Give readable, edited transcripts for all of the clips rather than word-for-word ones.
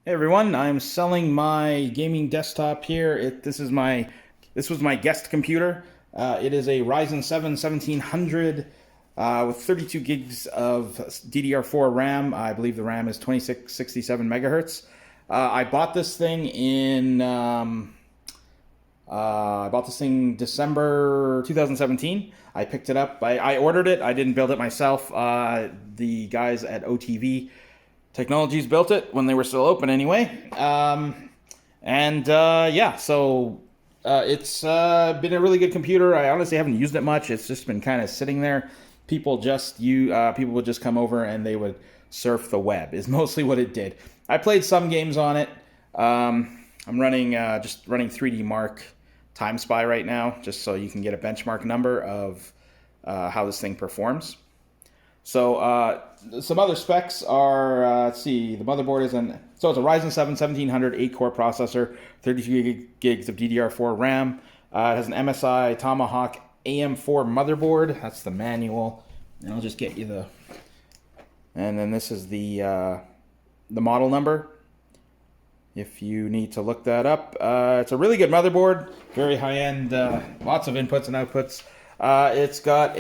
Hey everyone, I'm selling my gaming desktop here. This was my guest computer. It is a Ryzen 7 1700 with 32 gigs of DDR4 RAM. I believe the RAM is 2667 megahertz. I bought this thing I bought this thing December 2017. I picked it up. I ordered it. I didn't build it myself. The guys at OTV Technologies built it when they were still open anyway. Yeah, so it's been a really good computer. I honestly haven't used it much. It's just been kind of sitting there. People would just come over and they would surf the web. Is mostly what it did. I played some games on it. I'm running just running 3D Mark Time Spy right now, just so you can get a benchmark number of how this thing performs. So some other specs are, let's see, the motherboard is so it's a Ryzen 7 1700 8-core processor, 32 gigs of DDR4 RAM. It has an MSI Tomahawk AM4 motherboard. That's the manual. And I'll just get you and then this is the model number, if you need to look that up. It's a really good motherboard, very high end, lots of inputs and outputs. It's got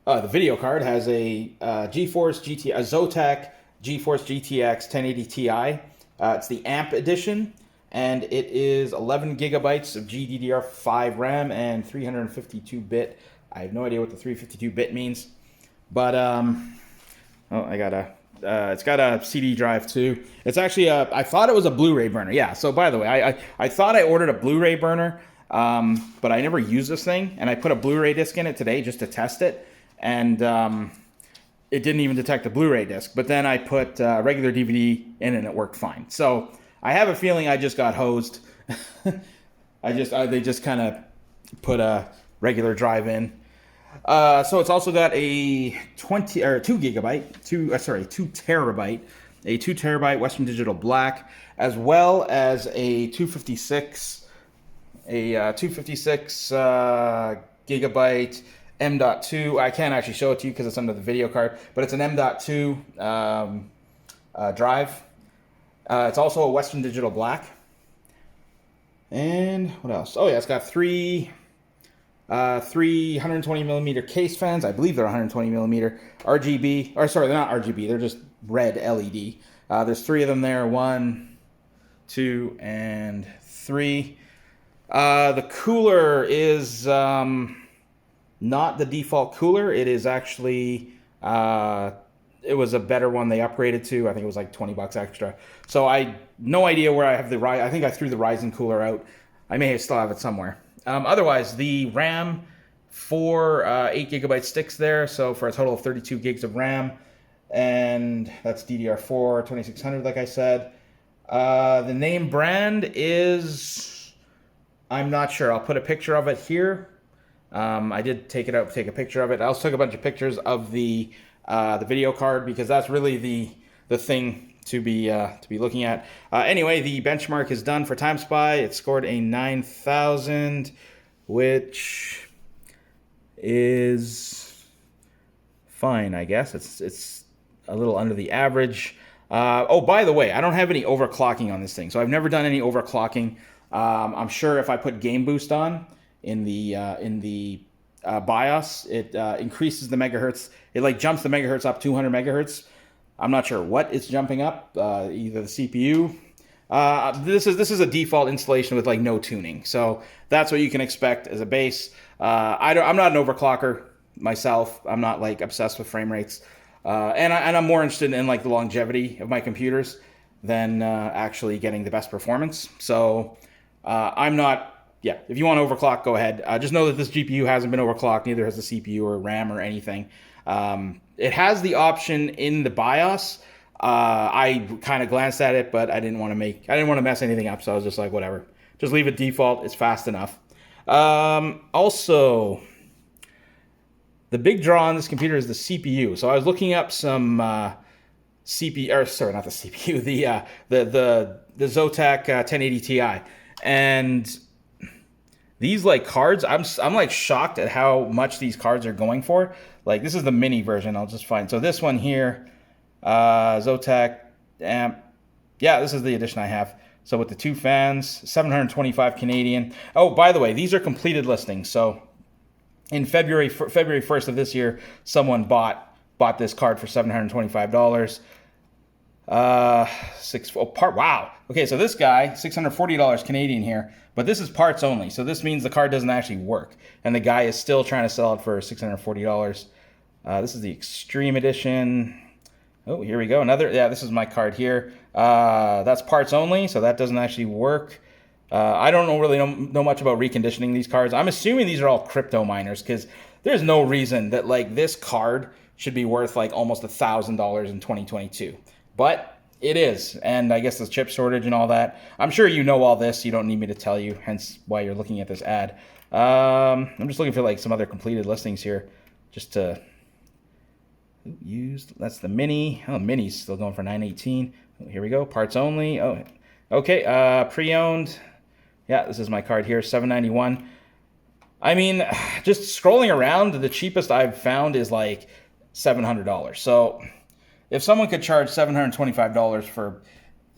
the video card has a Geforce a Zotac Geforce GTX 1080 Ti. It's the AMP edition, and it is 11 gigabytes of GDDR5 RAM and 352-bit. I have no idea what the 352-bit means, but it's got a CD drive too. It's actually I thought it was a Blu-ray burner. Yeah. So by the way, I thought I ordered a Blu-ray burner, but I never used this thing, and I put a Blu-ray disc in it today just to test it. And it didn't even detect the Blu-ray disc. But then I put regular DVD in and it worked fine. So I have a feeling I just got hosed. They just kind of put a regular drive in. So it's also got a 2 terabyte, a 2 terabyte Western Digital Black, as well as a 256 gigabyte M.2. I can't actually show it to you because it's under the video card, but it's an M.2 drive. It's also a Western Digital Black. And what else? Oh yeah, it's got three 120 millimeter case fans. I believe they're 120 millimeter RGB. Or sorry, they're not RGB. They're just red LED. There's three of them there. 1, 2, and 3. The cooler is not the default cooler. It is actually it was a better one they upgraded to. I think it was like $20 extra. So no idea where I have the Ryzen. I think I threw the Ryzen cooler out. I may still have it somewhere. Otherwise, the RAM, 8 gigabyte sticks there, so for a total of 32 gigs of RAM, and that's DDR4 2600, like I said. The name brand is, I'm not sure. I'll put a picture of it here. I did take a picture of it. I also took a bunch of pictures of the video card, because that's really the thing to be looking at. Anyway, the benchmark is done for Time Spy. It scored a 9,000, which is fine, I guess. It's a little under the average. Oh, by the way, I don't have any overclocking on this thing, so I've never done any overclocking. I'm sure if I put Game Boost on in the BIOS, it increases the megahertz. It like jumps the megahertz up 200 megahertz. I'm not sure what it's jumping up, either the CPU. This is a default installation with like no tuning, so that's what you can expect as a base. I'm not an overclocker myself. I'm not like obsessed with frame rates, and I'm more interested in like the longevity of my computers than actually getting the best performance. So I'm not. Yeah, if you want to overclock, go ahead. Just know that this GPU hasn't been overclocked. Neither has the CPU or RAM or anything. It has the option in the BIOS. I kind of glanced at it, but I didn't want to mess anything up. So I was just like, whatever. Just leave it default. It's fast enough. Also, the big draw on this computer is the CPU. So I was looking up some CPU, or sorry, not the CPU, the Zotac 1080 Ti, and these like cards, I'm like shocked at how much these cards are going for. Like this is the mini version. I'll just find. So this one here, Zotac amp yeah, this is the edition I have. So with the 2 fans, 725 Canadian. Oh, by the way, these are completed listings. So in February 1st of this year, someone bought this card for $725. Wow. Okay, so this guy, $640 Canadian here, but this is parts only. So this means the card doesn't actually work, and the guy is still trying to sell it for $640. This is the Extreme Edition. Oh, here we go. Another, yeah, this is my card here. That's parts only, so that doesn't actually work. I don't really know much about reconditioning these cards. I'm assuming these are all crypto miners, because there's no reason that like this card should be worth like almost $1,000 in 2022. But it is, and I guess the chip shortage and all that. I'm sure you know all this. You don't need me to tell you, hence why you're looking at this ad. I'm just looking for like some other completed listings here, just to used. That's the Mini. Oh, Mini's still going for $918. Here we go. Parts only. Oh, okay. Pre-owned. Yeah, this is my card here. $791. I mean, just scrolling around, the cheapest I've found is like $700. So if someone could charge $725 for,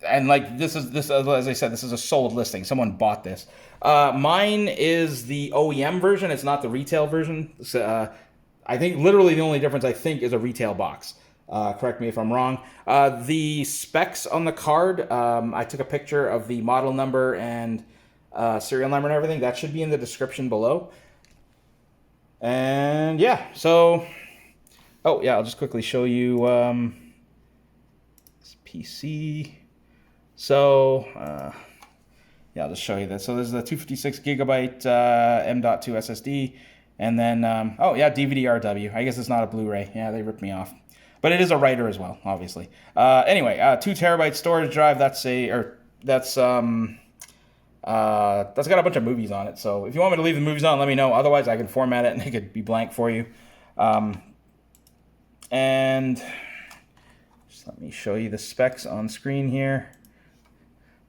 and like this as I said, this is a sold listing. Someone bought this. Mine is the OEM version. It's not the retail version. I think literally the only difference I think is a retail box. Correct me if I'm wrong. The specs on the card, I took a picture of the model number and serial number and everything. That should be in the description below. And yeah, so, oh yeah, I'll just quickly show you this PC. So, yeah, I'll just show you that. So this is a 256 gigabyte M.2 SSD. And then, oh yeah, DVD-RW. I guess it's not a Blu-ray. Yeah, they ripped me off. But it is a writer as well, obviously. Anyway, 2 terabyte storage drive. That's got a bunch of movies on it. So if you want me to leave the movies on, let me know. Otherwise, I can format it and it could be blank for you. And just let me show you the specs on screen here.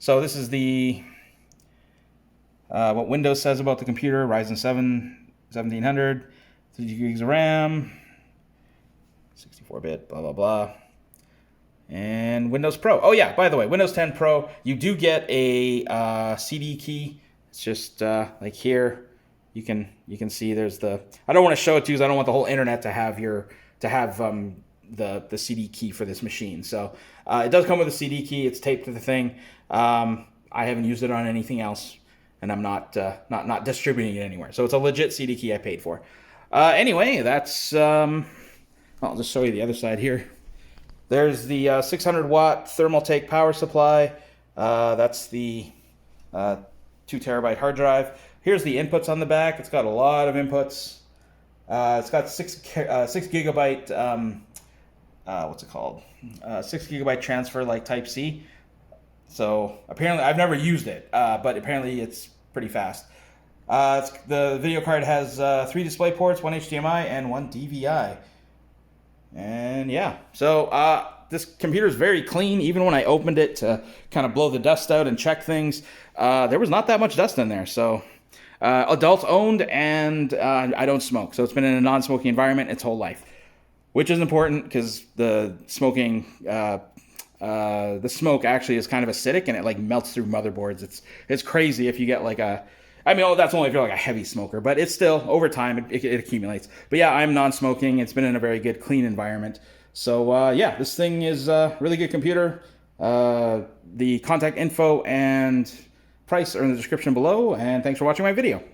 So this is the what Windows says about the computer. Ryzen 7 1700, 32 gigs of RAM, 64-bit, blah, blah, blah. And Windows Pro. Oh, yeah, by the way, Windows 10 Pro, you do get a CD key. It's just like here. You can see there's the, I don't want to show it to you because I don't want the whole internet to have the CD key for this machine. So it does come with a CD key. It's taped to the thing. I haven't used it on anything else, and I'm not distributing it anywhere. So it's a legit CD key I paid for. Anyway, that's, I'll just show you the other side here. There's the 600 watt Thermaltake power supply. That's the 2 terabyte hard drive. Here's the inputs on the back. It's got a lot of inputs. It's got 6 gigabyte, what's it called? 6 gigabyte transfer like Type-C. So apparently, I've never used it, but apparently it's pretty fast. The video card has 3 display ports, 1 HDMI, and 1 DVI. And yeah, so this computer is very clean. Even when I opened it to kind of blow the dust out and check things, there was not that much dust in there. So adults owned, and I don't smoke. So it's been in a non-smoking environment its whole life, which is important because the smoking... the smoke actually is kind of acidic and it like melts through motherboards. It's crazy if you get like that's only if you're like a heavy smoker, but it's still over time it accumulates. But yeah, I'm non-smoking. It's been in a very good clean environment. So yeah, this thing is a really good computer. The contact info and price are in the description below, and thanks for watching my video.